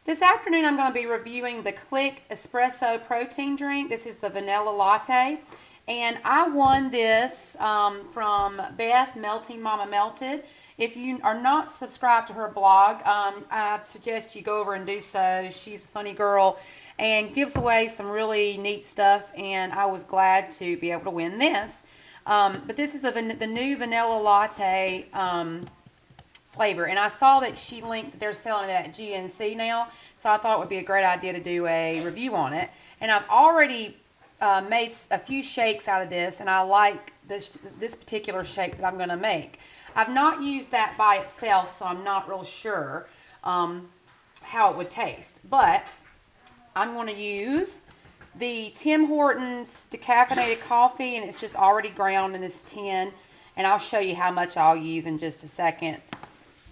This afternoon I'm going to be reviewing the Click Espresso protein drink. This is the vanilla latte. And I won this from Beth, Melting Mama Melted. If you are not subscribed to her blog, I suggest you go over and do so. She's a funny girl and gives away some really neat stuff, and I was glad to be able to win this. But this is the new vanilla latte flavor, and I saw that she linked that they're selling it at GNC now, so I thought it would be a great idea to do a review on it. And I've already made a few shakes out of this, and I like this particular shake that I'm going to make. I've not used that by itself, so I'm not real sure how it would taste, but I'm going to use the Tim Hortons decaffeinated coffee, and it's just already ground in this tin, and I'll show you how much I'll use in just a second.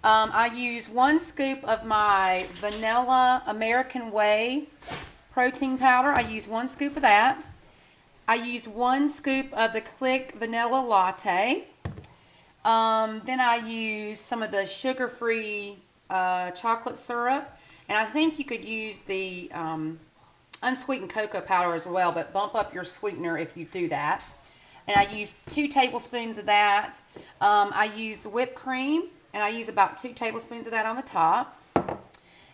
I use 1 scoop of my vanilla American Way protein powder. I use 1 scoop of that. I use 1 scoop of the Click Vanilla Latte. Then I use some of the sugar-free chocolate syrup. And I think you could use the unsweetened cocoa powder as well, but bump up your sweetener if you do that. And I use 2 tablespoons of that. I use whipped cream. And I use about 2 tablespoons of that on the top.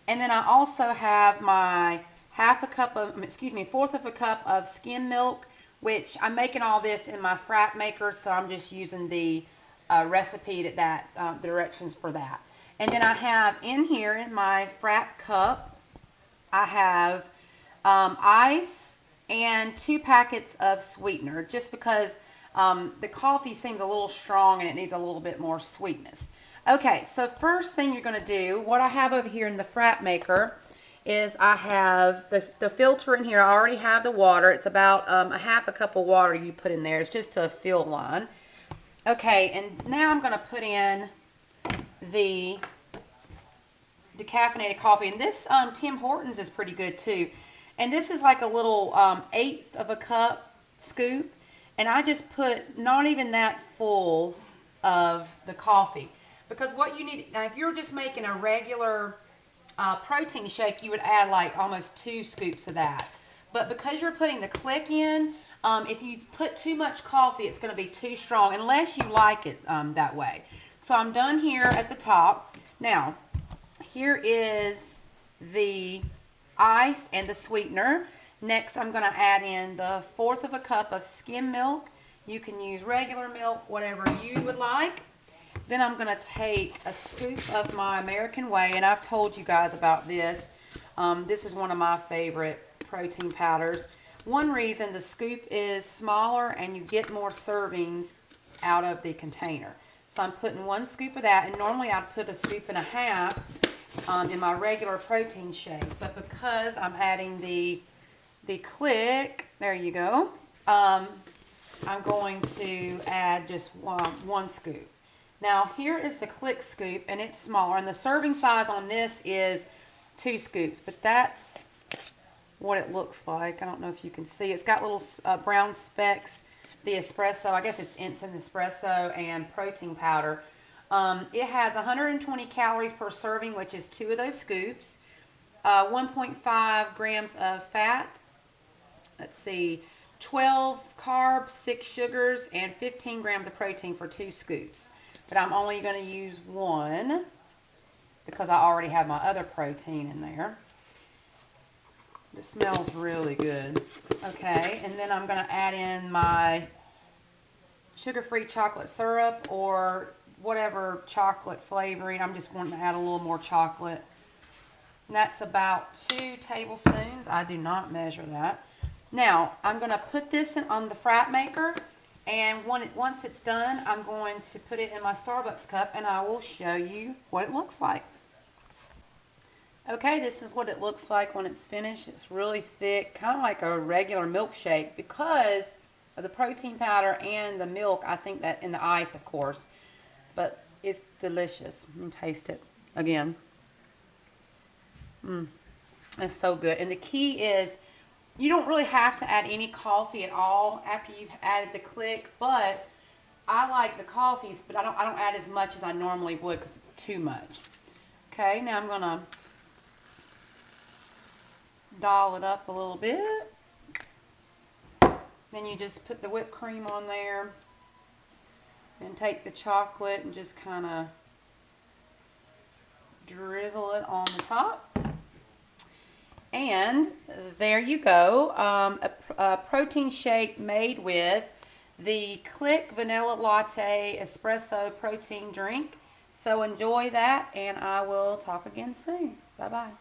And then I also have my 1/4 of a cup of skim milk, which I'm making all this in my frap maker, so I'm just using the recipe the directions for that. And then I have in here in my frap cup, I have ice and 2 packets of sweetener, just because the coffee seems a little strong and it needs a little bit more sweetness. Okay, so first thing you're going to do, what I have over here in the frap maker is I have the filter in here. I already have the water. It's about a 1/2 cup of water you put in there. It's just to fill line. Okay, and now I'm going to put in the decaffeinated coffee. And this Tim Hortons is pretty good too. And this is like a little 1/8 of a cup scoop. And I just put not even that full of the coffee. Because what you need, now if you're just making a regular protein shake, you would add like almost 2 scoops of that. But because you're putting the Click in, if you put too much coffee, it's going to be too strong, unless you like it that way. So I'm done here at the top. Now, here is the ice and the sweetener. Next, I'm going to add in the 1/4 of a cup of skim milk. You can use regular milk, whatever you would like. Then I'm going to take a scoop of my American Way, and I've told you guys about this. This is one of my favorite protein powders. One reason the scoop is smaller and you get more servings out of the container. So I'm putting 1 scoop of that, and normally I'd put 1.5 scoops in my regular protein shake. But because I'm adding the Click, there you go, I'm going to add just 1 scoop. Now here is the Click scoop, and it's smaller, and the serving size on this is 2 scoops, but that's what it looks like. I don't know if you can see. It's got little brown specks, the espresso, I guess it's instant espresso and protein powder. It has 120 calories per serving, which is 2 of those scoops, 1.5 grams of fat, let's see, 12 carbs, 6 sugars, and 15 grams of protein for 2 scoops. But I'm only going to use 1 because I already have my other protein in there. This smells really good. Okay, and then I'm going to add in my sugar-free chocolate syrup or whatever chocolate flavoring. I'm just wanting to add a little more chocolate. And that's about 2 tablespoons. I do not measure that. Now, I'm going to put this on the frap maker. And once it's done, I'm going to put it in my Starbucks cup, and I will show you what it looks like. Okay, this is what it looks like when it's finished. It's really thick, kind of like a regular milkshake because of the protein powder and the milk. I think that, and the ice, of course. But it's delicious. Let me taste it again. It's so good. And the key is, you don't really have to add any coffee at all after you've added the Click, but I like the coffees, but I don't add as much as I normally would because it's too much. Okay, now I'm going to doll it up a little bit. Then you just put the whipped cream on there and take the chocolate and just kind of drizzle it on the top. And there you go, a protein shake made with the Click Vanilla Latte Espresso protein drink. So enjoy that, and I will talk again soon. Bye-bye.